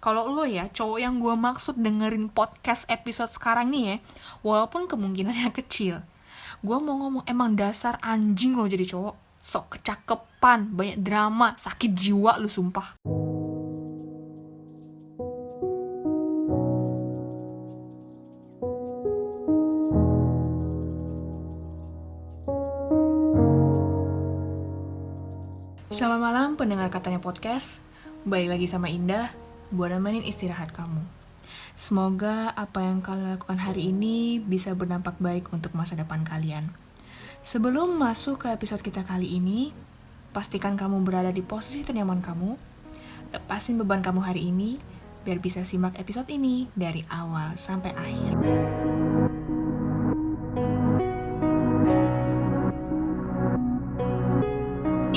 Kalau lo ya, cowok yang gue maksud dengerin podcast episode sekarang nih ya, walaupun kemungkinannya kecil, gue mau ngomong emang dasar anjing lo jadi cowok. Sok kecakepan, banyak drama, sakit jiwa lu sumpah. Selamat malam pendengar Katanya Podcast. Balik lagi sama Indah buat nemenin istirahat kamu. Semoga apa yang kalian lakukan hari ini bisa berdampak baik untuk masa depan kalian. Sebelum masuk ke episode kita kali ini, pastikan kamu berada di posisi ternyaman kamu. Lepasin beban kamu hari ini biar bisa simak episode ini dari awal sampai akhir.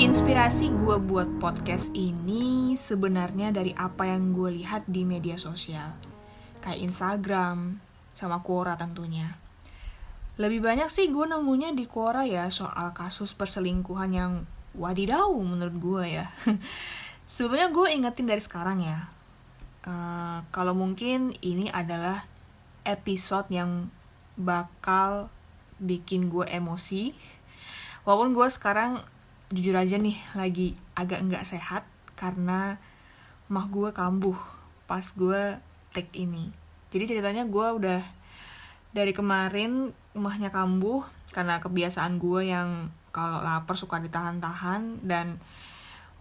Inspirasi gue buat podcast ini sebenarnya dari apa yang gue lihat di media sosial. Kayak Instagram, sama Quora tentunya. Lebih banyak sih gue nemunya di Quora ya soal kasus perselingkuhan yang wadidaw menurut gue ya. Sebenarnya gue ingetin dari sekarang ya. Kalau mungkin ini adalah episode yang bakal bikin gue emosi. Walaupun gue sekarang jujur aja nih lagi agak nggak sehat karena mah gue kambuh pas gue take ini. Jadi ceritanya gue udah dari kemarin mahnya kambuh karena kebiasaan gue yang kalau lapar suka ditahan-tahan, dan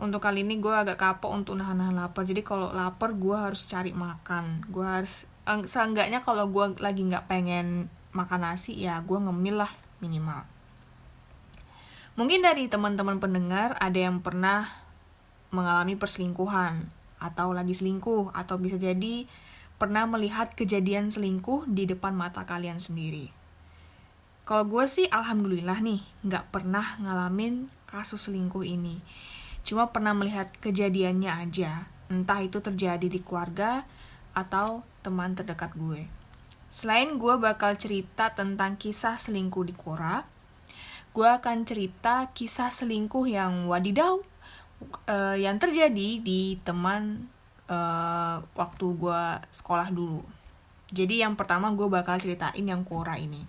untuk kali ini gue agak kapok untuk nahan-nahan lapar. Jadi kalau lapar gue harus cari makan. Gue harus seenggaknya kalau gue lagi nggak pengen makan nasi ya gue ngemil lah minimal. Mungkin dari teman-teman pendengar ada yang pernah mengalami perselingkuhan atau lagi selingkuh, atau bisa jadi pernah melihat kejadian selingkuh di depan mata kalian sendiri. Kalau gue sih alhamdulillah nih gak pernah ngalamin kasus selingkuh ini. Cuma pernah melihat kejadiannya aja, entah itu terjadi di keluarga atau teman terdekat gue. Selain gue bakal cerita tentang kisah selingkuh di Quora, gue akan cerita kisah selingkuh yang wadidaw yang terjadi di teman waktu gue sekolah dulu. Jadi yang pertama gue bakal ceritain yang Quora ini.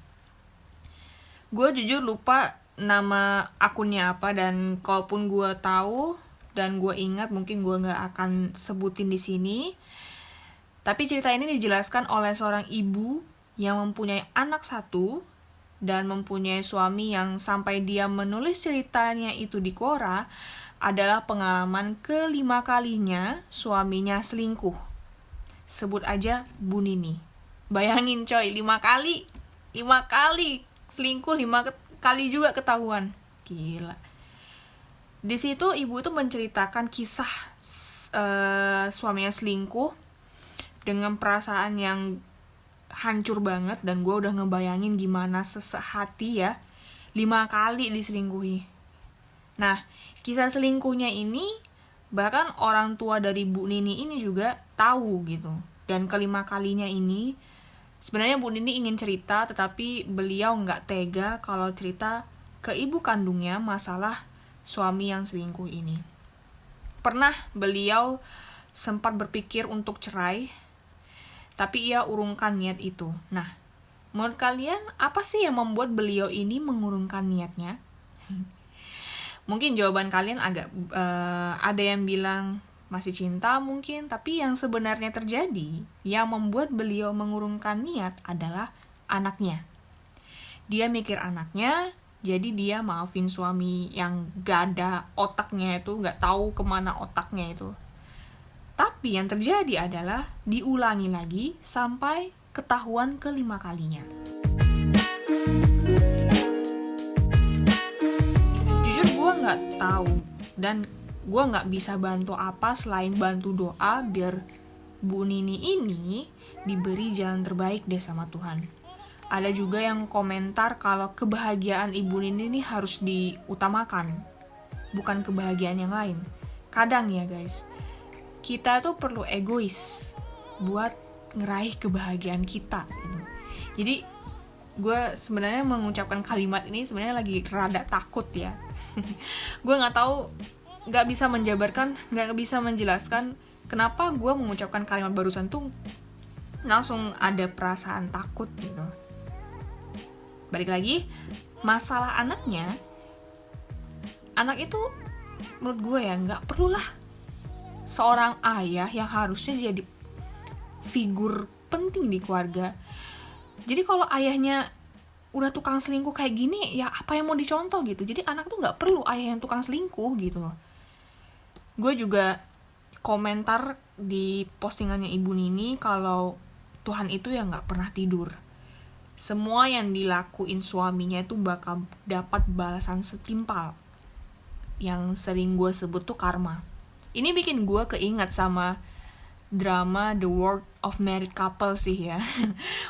Gue jujur lupa nama akunnya apa, dan kalaupun gue tahu dan gue ingat mungkin gue nggak akan sebutin di sini. Tapi cerita ini dijelaskan oleh seorang ibu yang mempunyai anak satu dan mempunyai suami yang sampai dia menulis ceritanya itu di Quora adalah pengalaman kelima kalinya suaminya selingkuh. Sebut aja Bu Nini. Bayangin coy, 5 kali selingkuh, 5 kali juga ketahuan. Gila. Di situ ibu tuh menceritakan kisah suaminya selingkuh dengan perasaan yang hancur banget, dan gue udah ngebayangin gimana sesek hati ya 5 kali diselingkuhi. Nah, kisah selingkuhnya ini bahkan orang tua dari Bu Nini ini juga tahu gitu. Dan kelima kalinya ini sebenarnya Bu Nini ingin cerita, tetapi beliau nggak tega kalau cerita ke ibu kandungnya masalah suami yang selingkuh ini. Pernah beliau sempat berpikir untuk cerai, tapi ia urungkan niat itu. Nah, menurut kalian apa sih yang membuat beliau ini mengurungkan niatnya? Mungkin jawaban kalian agak ada yang bilang masih cinta mungkin, tapi yang sebenarnya terjadi yang membuat beliau mengurungkan niat adalah anaknya. Dia mikir anaknya, jadi dia maafin suami yang gak ada otaknya itu, gak tahu kemana otaknya itu. Tapi yang terjadi adalah diulangi lagi sampai ketahuan kelima kalinya. Jujur gue gak tahu dan gue gak bisa bantu apa selain bantu doa biar Bu Nini ini diberi jalan terbaik deh sama Tuhan. Ada juga yang komentar kalau kebahagiaan Ibu Nini ini harus diutamakan, bukan kebahagiaan yang lain. Kadang ya guys, kita tuh perlu egois buat ngeraih kebahagiaan kita gitu. Jadi gue sebenarnya mengucapkan kalimat ini sebenarnya lagi rada takut ya. Gue nggak bisa menjabarkan, nggak bisa menjelaskan kenapa gue mengucapkan kalimat barusan tuh langsung ada perasaan takut gitu. Balik lagi, masalah anaknya, anak itu menurut gue ya nggak perlulah seorang ayah yang harusnya jadi figur penting di keluarga. Jadi kalau ayahnya udah tukang selingkuh kayak gini, ya apa yang mau dicontoh gitu. Jadi anak tuh nggak perlu ayah yang tukang selingkuh gitu loh. Gue juga komentar di postingannya Ibu Nini kalau Tuhan itu ya nggak pernah tidur. Semua yang dilakuin suaminya itu bakal dapat balasan setimpal. Yang sering gue sebut tuh karma. Ini bikin gue keingat sama drama The World of Married Couple sih ya.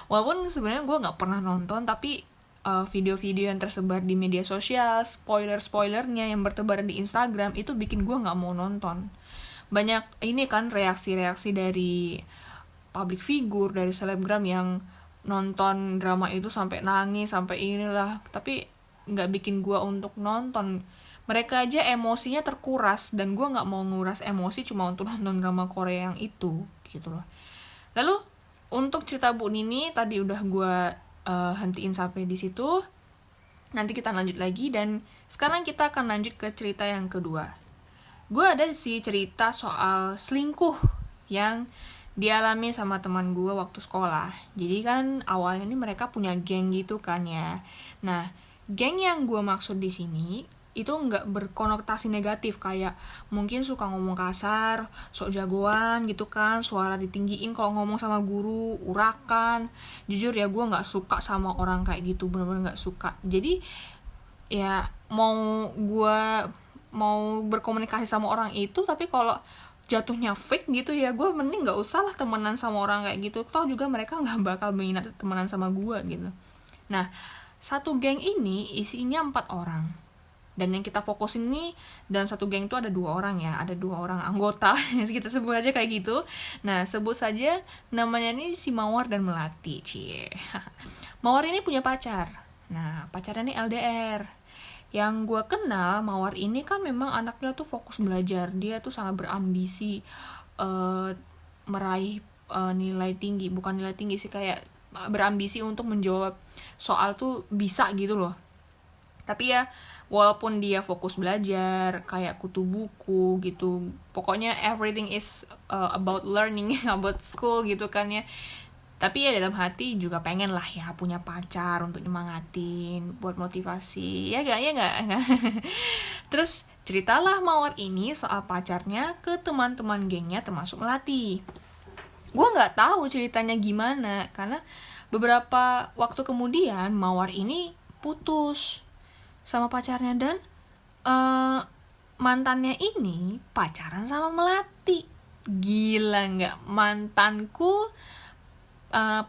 Walaupun sebenarnya gue nggak pernah nonton, tapi video-video yang tersebar di media sosial, spoiler-spoilernya yang bertebaran di Instagram itu bikin gue nggak mau nonton. Banyak ini kan reaksi-reaksi dari public figure, dari selebgram yang nonton drama itu sampai nangis, sampai inilah, tapi nggak bikin gue untuk nonton. Mereka aja emosinya terkuras, dan gue nggak mau nguras emosi cuma untuk nonton drama Korea yang itu, gitu loh. Lalu untuk cerita Bu Nini tadi udah gue hentiin sampai di situ. Nanti kita lanjut lagi, dan sekarang kita akan lanjut ke cerita yang kedua. Gue ada sih cerita soal selingkuh yang dialami sama teman gue waktu sekolah. Jadi kan awalnya nih mereka punya geng gitu kan ya. Nah, geng yang gue maksud di sini itu nggak berkonotasi negatif, kayak mungkin suka ngomong kasar, sok jagoan gitu kan, suara ditinggiin kalau ngomong sama guru, urakan. Jujur ya, gue nggak suka sama orang kayak gitu, bener-bener nggak suka. Jadi ya gue mau berkomunikasi sama orang itu, tapi kalau jatuhnya fake gitu ya, gue mending nggak usah lah temenan sama orang kayak gitu. Toh juga mereka nggak bakal minat temenan sama gue gitu. Nah, satu geng ini isinya 4 orang. Dan yang kita fokusin nih, dalam satu geng itu ada 2 orang ya, ada 2 orang anggota, kita sebut aja kayak gitu. Nah, sebut saja namanya nih si Mawar dan Melati, cie. Mawar ini punya pacar. Nah, pacarnya nih LDR. Yang gue kenal, Mawar ini kan memang anaknya tuh fokus belajar. Dia tuh sangat berambisi meraih nilai tinggi, bukan nilai tinggi sih, kayak berambisi untuk menjawab soal tuh bisa gitu loh. Tapi ya walaupun dia fokus belajar, kayak kutu buku gitu, pokoknya everything is about learning, about school gitu kan ya. Tapi ya dalam hati juga pengen lah ya punya pacar untuk nyemangatin, buat motivasi, ya gak? Terus ceritalah Mawar ini soal pacarnya ke teman-teman gengnya termasuk Melati. Gue gak tahu ceritanya gimana, karena beberapa waktu kemudian Mawar ini putus sama pacarnya, dan mantannya ini pacaran sama Melati. Gila nggak? Mantanku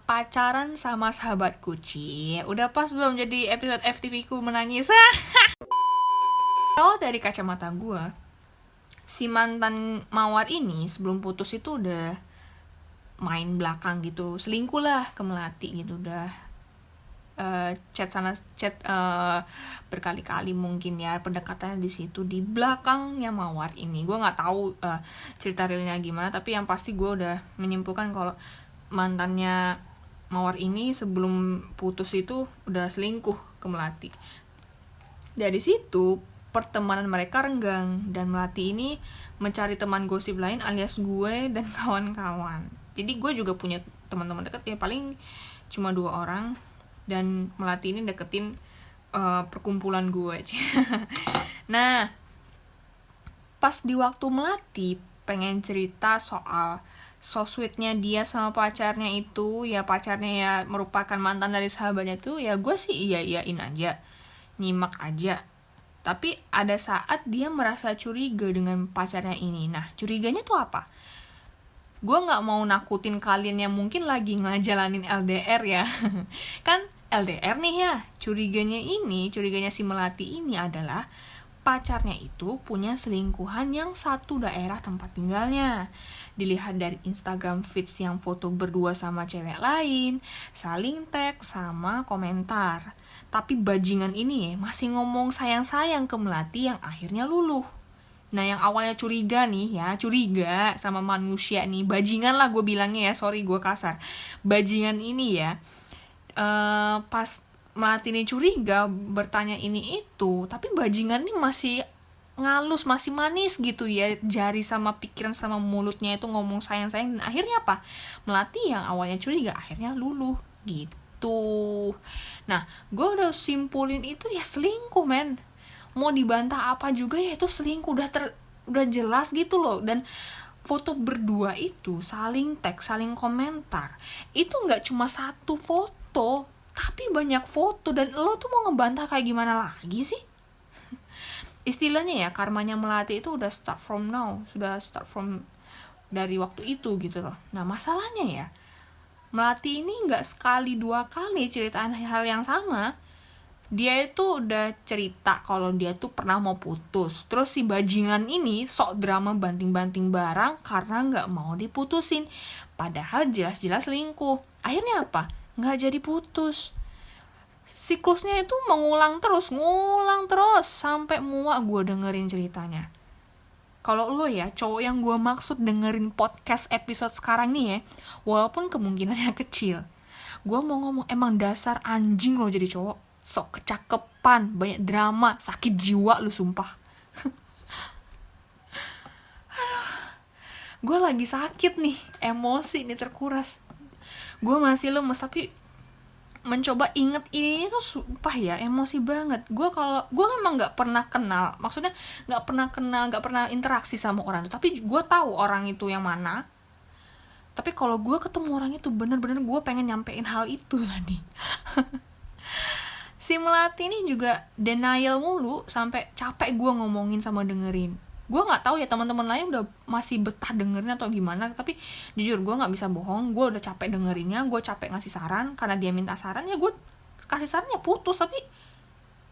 pacaran sama sahabatku, cie. Udah pas belum jadi episode FTV ku menangis? Kalau dari kacamata gue, si mantan Mawar ini sebelum putus itu udah main belakang gitu, selingkuh lah ke Melati gitu, udah chat berkali-kali mungkin ya, pendekatannya di situ di belakangnya Mawar ini. Gue nggak tahu cerita realnya gimana, tapi yang pasti gue udah menyimpulkan kalau mantannya Mawar ini sebelum putus itu udah selingkuh ke Melati. Dari situ pertemanan mereka renggang, dan Melati ini mencari teman gosip lain alias gue dan kawan-kawan. Jadi gue juga punya teman-teman dekat ya, paling cuma 2 orang. Dan Melati ini deketin perkumpulan gue aja. Nah, pas di waktu Melati pengen cerita soal so sweetnya dia sama pacarnya itu, ya pacarnya ya merupakan mantan dari sahabatnya tuh, ya gue sih iya-iyain aja, nyimak aja. Tapi ada saat dia merasa curiga dengan pacarnya ini. Nah, curiganya tuh apa? Gue gak mau nakutin kalian yang mungkin lagi ngejalanin LDR ya. Kan LDR nih ya. Curiganya si Melati ini adalah pacarnya itu punya selingkuhan yang satu daerah tempat tinggalnya. Dilihat dari Instagram feeds yang foto berdua sama cewek lain, saling tag sama komentar. Tapi bajingan ini masih ngomong sayang-sayang ke Melati yang akhirnya luluh. Nah, yang awalnya curiga sama manusia nih, bajingan lah gue bilangnya ya, sorry gue kasar. Bajingan ini ya, pas Melati ini curiga, bertanya ini itu, tapi bajingan ini masih ngalus, masih manis gitu ya, jari sama pikiran sama mulutnya itu ngomong sayang-sayang, dan akhirnya apa? Melati yang awalnya curiga, akhirnya luluh gitu. Nah, gue udah simpulin itu ya selingkuh, men. Mau dibantah apa juga ya itu selingkuh, udah jelas gitu loh. Dan foto berdua itu saling tag, saling komentar, itu nggak cuma satu foto, tapi banyak foto, dan lo tuh mau ngebantah kayak gimana lagi sih? Istilahnya ya, karmanya Melati itu udah start from now, sudah start from dari waktu itu gitu loh. Nah, masalahnya ya, Melati ini nggak sekali dua kali ceritaan hal yang sama. Dia itu udah cerita kalau dia tuh pernah mau putus. Terus si bajingan ini sok drama banting-banting barang karena nggak mau diputusin. Padahal jelas-jelas selingkuh. Akhirnya apa? Nggak jadi putus. Siklusnya itu ngulang terus sampai muak gue dengerin ceritanya. Kalau lo ya, cowok yang gue maksud dengerin podcast episode sekarang nih ya, walaupun kemungkinannya kecil, gue mau ngomong emang dasar anjing lo jadi cowok. Sok kecakepan, banyak drama, sakit jiwa lu sumpah. Gue lagi sakit nih, emosi nih terkuras. Gue masih lemes, tapi mencoba inget ini tuh sumpah ya, emosi banget. Gue memang nggak pernah kenal, maksudnya nggak pernah interaksi sama orang itu, tapi gue tahu orang itu yang mana. Tapi kalau gue ketemu orang itu, bener-bener gue pengen nyampein hal itu lah nih. Si Melati ini juga denial mulu, sampai capek gue ngomongin sama dengerin. Gue nggak tahu ya teman-teman lain udah masih betah dengerin atau gimana, tapi jujur gue nggak bisa bohong, gue udah capek dengerinnya, gue capek ngasih saran, karena dia minta saran ya gue kasih sarannya putus, tapi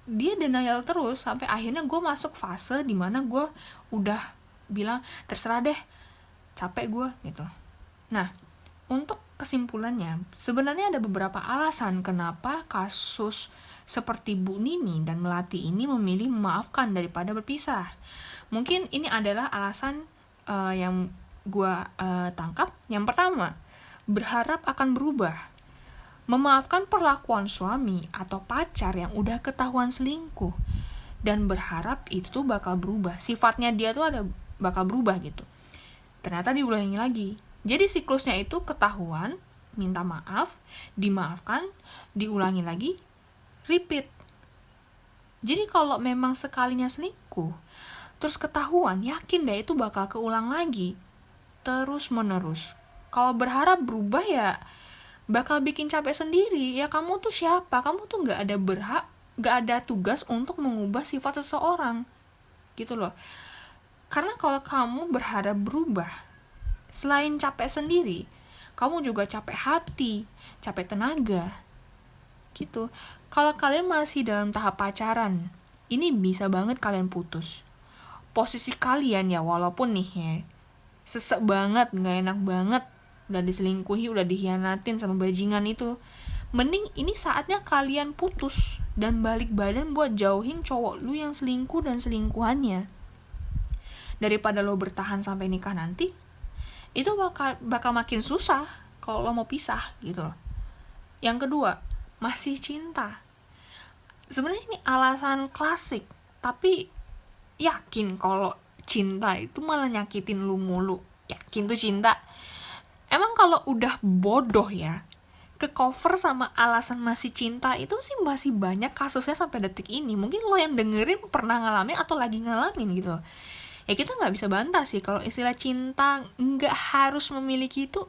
dia denial terus, sampai akhirnya gue masuk fase dimana gue udah bilang terserah deh, capek gue gitu. Nah, untuk kesimpulannya, sebenarnya ada beberapa alasan kenapa kasus seperti Bu Nini dan Melati ini memilih memaafkan daripada berpisah. Mungkin ini adalah alasan yang gue tangkap. Yang pertama, berharap akan berubah. Memaafkan perlakuan suami atau pacar yang udah ketahuan selingkuh, dan berharap itu tuh bakal berubah. Sifatnya dia tuh bakal berubah gitu. Ternyata diulangi lagi. Jadi siklusnya itu ketahuan, minta maaf, dimaafkan, diulangi lagi, repeat. Jadi kalau memang sekalinya selingkuh, terus ketahuan, yakin deh itu bakal keulang lagi, terus menerus. Kalau berharap berubah ya bakal bikin capek sendiri. Ya kamu tuh siapa? Kamu tuh gak ada tugas untuk mengubah sifat seseorang gitu loh. Karena kalau kamu berharap berubah, selain capek sendiri, kamu juga capek hati, capek tenaga gitu. Kalau kalian masih dalam tahap pacaran, ini bisa banget kalian putus. Posisi kalian ya, walaupun nih ya sesek banget, gak enak banget, udah diselingkuhi, udah dikhianatin sama bajingan itu, mending ini saatnya kalian putus dan balik badan buat jauhin cowok lu yang selingkuh dan selingkuhannya. Daripada lo bertahan sampai nikah nanti, itu bakal makin susah kalau lo mau pisah gitu loh. Yang kedua, masih cinta. Sebenarnya ini alasan klasik, tapi yakin kalau cinta itu malah nyakitin lu mulu. Yakin tuh cinta. Emang kalau udah bodoh ya, ke cover sama alasan masih cinta itu sih masih banyak kasusnya sampai detik ini. Mungkin lo yang dengerin pernah ngalamin atau lagi ngalamin gitu. Ya kita gak bisa bantah sih kalau istilah cinta gak harus memiliki itu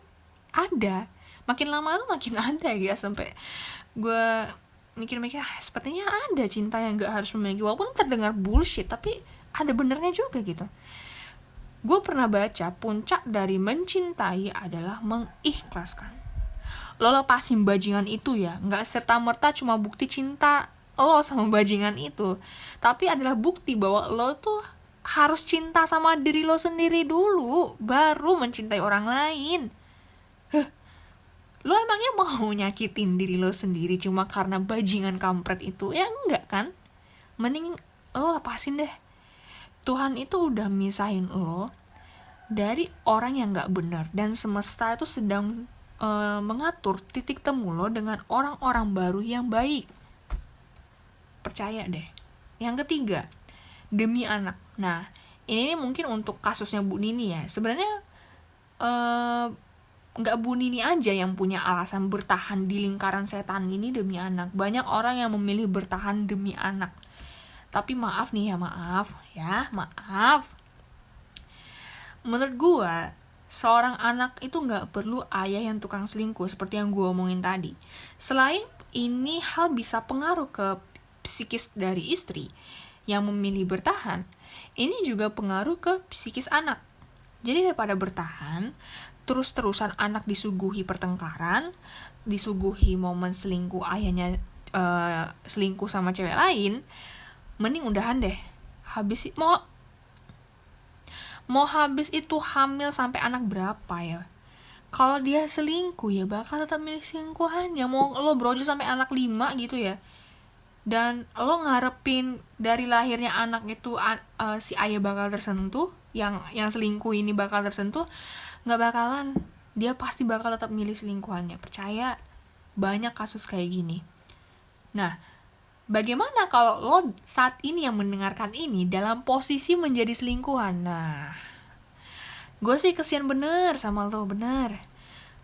ada. Makin lama tuh makin ada ya, sampai gue mikir-mikir sepertinya ada cinta yang gak harus memiliki. Walaupun terdengar bullshit, tapi ada benernya juga gitu. Gue pernah baca puncak dari mencintai adalah mengikhlaskan. Lo lepasin bajingan itu ya, gak serta-merta cuma bukti cinta lo sama bajingan itu, tapi adalah bukti bahwa lo tuh harus cinta sama diri lo sendiri dulu, baru mencintai orang lain. Lo emangnya mau nyakitin diri lo sendiri cuma karena bajingan kampret itu? Ya enggak kan? Mending lo lepasin deh. Tuhan itu udah misahin lo dari orang yang gak benar, dan semesta itu sedang mengatur titik temu lo dengan orang-orang baru yang baik. Percaya deh. Yang ketiga, demi anak. Nah, ini mungkin untuk kasusnya Bu Nini ya. Sebenarnya nggak Bu Nini aja yang punya alasan bertahan di lingkaran setan ini demi anak. Banyak orang yang memilih bertahan demi anak. Tapi maaf. Menurut gue, seorang anak itu nggak perlu ayah yang tukang selingkuh seperti yang gue omongin tadi. Selain ini hal bisa pengaruh ke psikis dari istri yang memilih bertahan, ini juga pengaruh ke psikis anak. Jadi daripada bertahan, terus-terusan anak disuguhi pertengkaran, disuguhi momen selingkuh ayahnya selingkuh sama cewek lain, mending udahan deh. Mau habis itu hamil sampai anak berapa ya? Kalau dia selingkuh ya bakal tetap milih selingkuhannya. Mau lo brojol sampai anak 5 gitu ya. Dan lo ngarepin dari lahirnya anak itu si ayah bakal tersentuh, yang selingkuh ini bakal tersentuh, nggak bakalan. Dia pasti bakal tetap milih selingkuhannya. Percaya, banyak kasus kayak gini. Nah, bagaimana kalau lo saat ini yang mendengarkan ini dalam posisi menjadi selingkuhan? Nah, gue sih kesian bener sama lo, bener.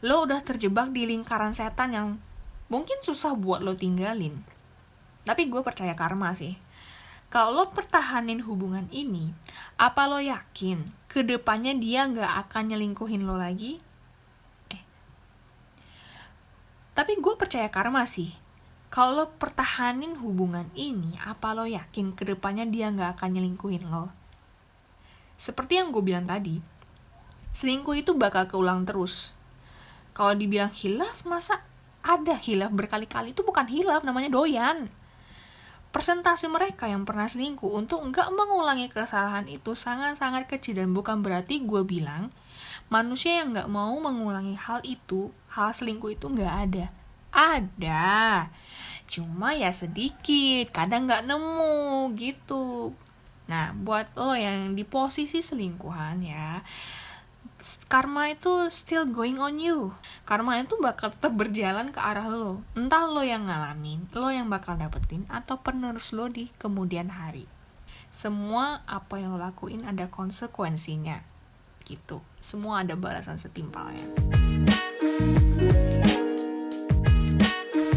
Lo udah terjebak di lingkaran setan yang mungkin susah buat lo tinggalin. Tapi gue percaya karma sih. Kalau lo pertahanin hubungan ini, apa lo yakin kedepannya dia gak akan nyelingkuhin lo lagi? Tapi gue percaya karma sih. Kalau lo pertahanin hubungan ini, apa lo yakin kedepannya dia gak akan nyelingkuhin lo? Seperti yang gue bilang tadi, selingkuh itu bakal keulang terus. Kalau dibilang hilaf, masa ada hilaf berkali-kali? Itu bukan hilaf, namanya doyan. Persentase mereka yang pernah selingkuh untuk gak mengulangi kesalahan itu sangat-sangat kecil. Dan bukan berarti gue bilang manusia yang gak mau mengulangi hal itu, hal selingkuh itu gak ada. Ada, cuma ya sedikit, kadang gak nemu gitu. Nah, buat lo yang di posisi selingkuhan ya, karma itu still going on you. Karma itu bakal tetap berjalan ke arah lo. Entah lo yang ngalamin, lo yang bakal dapetin, atau penerus lo di kemudian hari. Semua apa yang lo lakuin ada konsekuensinya gitu. Semua ada balasan setimpalnya.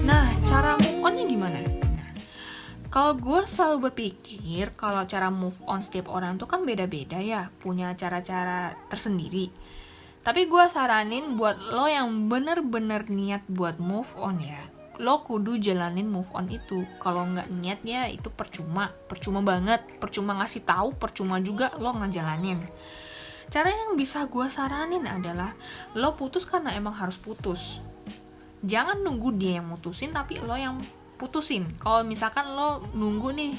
Nah, cara move on-nya gimana? Nah, kalau gue selalu berpikir kalau cara move on setiap orang tuh kan beda-beda ya, punya cara-cara tersendiri. Tapi gue saranin buat lo yang bener-bener niat buat move on ya, lo kudu jalanin move on itu. Kalau nggak niat ya itu percuma banget, percuma ngasih tahu, percuma juga lo ngejalanin. Cara yang bisa gue saranin adalah lo putus karena emang harus putus. Jangan nunggu dia yang mutusin, tapi lo yang putusin. Kalau misalkan lo nunggu nih,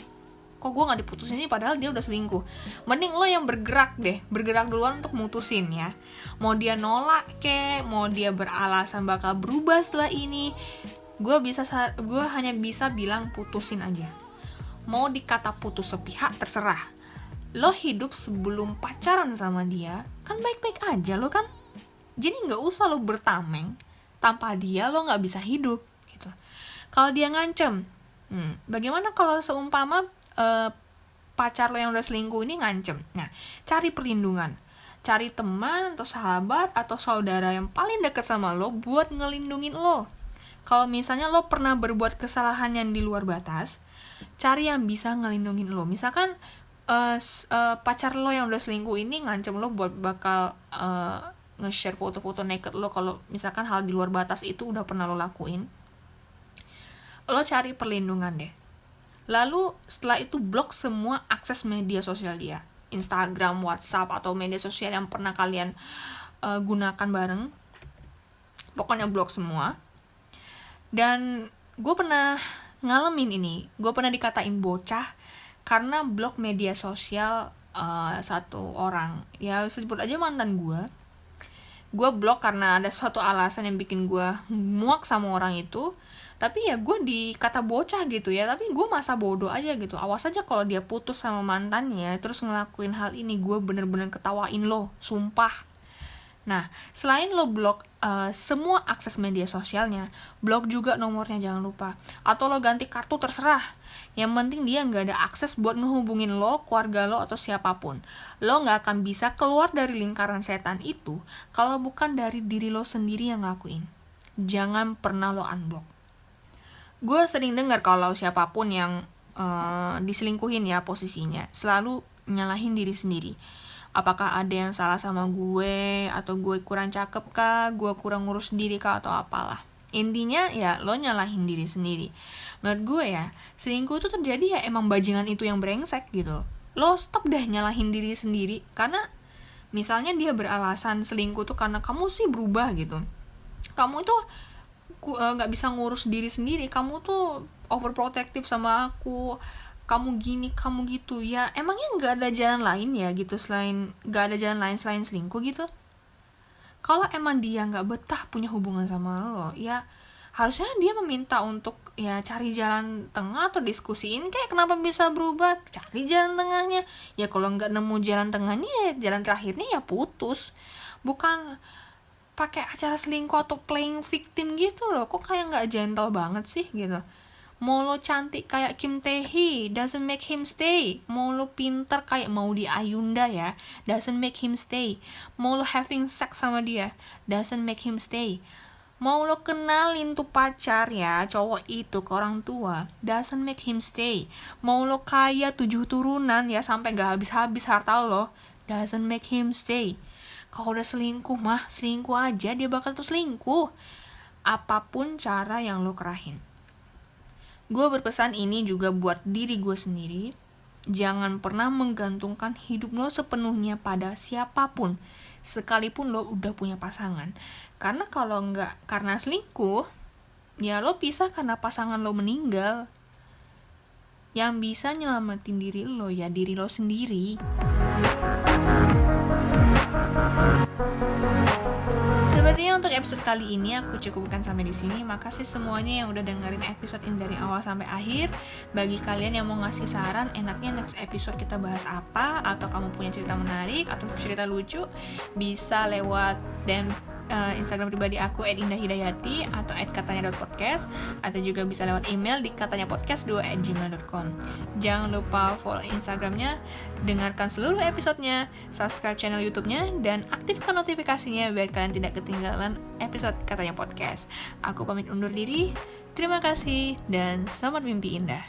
kok gue gak diputusin nih padahal dia udah selingkuh, mending lo yang bergerak duluan untuk mutusin ya. Mau dia nolak kek, mau dia beralasan bakal berubah setelah ini, gue hanya bisa bilang putusin aja. Mau dikata putus sepihak terserah. Lo hidup sebelum pacaran sama dia kan baik-baik aja lo kan. Jadi gak usah lo bertameng, tanpa dia lo gak bisa hidup gitu. Kalau dia ngancem, bagaimana kalau seumpama pacar lo yang udah selingkuh ini ngancem? Nah, cari perlindungan, cari teman atau sahabat atau saudara yang paling dekat sama lo buat ngelindungin lo. Kalau misalnya lo pernah berbuat kesalahan yang di luar batas, cari yang bisa ngelindungin lo. Misalkan pacar lo yang udah selingkuh ini ngancem lo buat bakal nge-share foto-foto naked lo kalau misalkan hal di luar batas itu udah pernah lo lakuin. Lo cari perlindungan deh. Lalu setelah itu blok semua akses media sosial dia, Instagram, WhatsApp, atau media sosial yang pernah kalian gunakan bareng. Pokoknya blok semua. Dan gue pernah ngalamin ini, gue pernah dikatain bocah karena blok media sosial satu orang, ya sebut aja mantan gue. gue blok karena ada suatu alasan yang bikin gue muak sama orang itu. Tapi ya gue dikata bocah gitu ya, tapi gue masa bodoh aja gitu. Awas aja kalau dia putus sama mantannya terus ngelakuin hal ini, gue bener-bener ketawain lo, sumpah. Nah, selain lo blok semua akses media sosialnya, blok juga nomornya jangan lupa. Atau lo ganti kartu, terserah. Yang penting dia gak ada akses buat ngehubungin lo, keluarga lo, atau siapapun. Lo gak akan bisa keluar dari lingkaran setan itu kalau bukan dari diri lo sendiri yang ngelakuin. Jangan pernah lo unblock. Gue sering dengar kalau siapapun yang diselingkuhin ya posisinya, selalu nyalahin diri sendiri. Apakah ada yang salah sama gue, atau gue kurang cakep kah, gue kurang ngurus diri kah, atau apalah. Intinya ya lo nyalahin diri sendiri. Menurut gue ya, selingkuh itu terjadi ya emang bajingan itu yang brengsek gitu. Lo stop deh nyalahin diri sendiri, karena misalnya dia beralasan selingkuh tuh karena kamu sih berubah gitu. Kamu tuh gak bisa ngurus diri sendiri, kamu tuh overprotective sama aku, kamu gini, kamu gitu. Ya emangnya gak ada jalan lain ya gitu, gak ada jalan lain selain selingkuh gitu. Kalau emang dia gak betah punya hubungan sama lo, ya harusnya dia meminta untuk ya cari jalan tengah atau diskusiin kayak kenapa bisa berubah, cari jalan tengahnya. Ya kalau gak nemu jalan tengahnya, ya jalan terakhirnya ya putus. Bukan pakai acara selingkuh atau playing victim gitu loh. Kok kayak gak gentle banget sih gitu. Mau lo cantik kayak Kim Tae-hee, doesn't make him stay. Mau lo pinter kayak Maudy Ayunda ya, doesn't make him stay. Mau lo having sex sama dia, doesn't make him stay. Mau lo kenalin tuh pacar ya, cowok itu ke orang tua, doesn't make him stay. Mau lo kaya 7 turunan ya, sampai gak habis-habis harta lo, doesn't make him stay. Kalau udah selingkuh mah, selingkuh aja, dia bakal tuh selingkuh. Apapun cara yang lo kerahin. Gue berpesan ini juga buat diri gue sendiri. Jangan pernah menggantungkan hidup lo sepenuhnya pada siapapun, sekalipun lo udah punya pasangan. Karena kalau nggak karena selingkuh, ya lo pisah karena pasangan lo meninggal. Yang bisa nyelamatin diri lo ya diri lo sendiri. Sepertinya untuk episode kali ini aku cukupkan sampai di sini. Makasih semuanya yang udah dengerin episode ini dari awal sampai akhir. Bagi kalian yang mau ngasih saran, enaknya next episode kita bahas apa, atau kamu punya cerita menarik atau cerita lucu, bisa lewat DM Instagram pribadi aku @indahhidayati atau @katanya.podcast, atau juga bisa lewat email di katanyapodcast2@gmail.com. Jangan lupa follow Instagramnya, dengarkan seluruh episodenya, subscribe channel YouTube-nya, dan aktifkan notifikasinya biar kalian tidak ketinggalan episode Katanya Podcast. Aku pamit undur diri, terima kasih, dan selamat mimpi indah.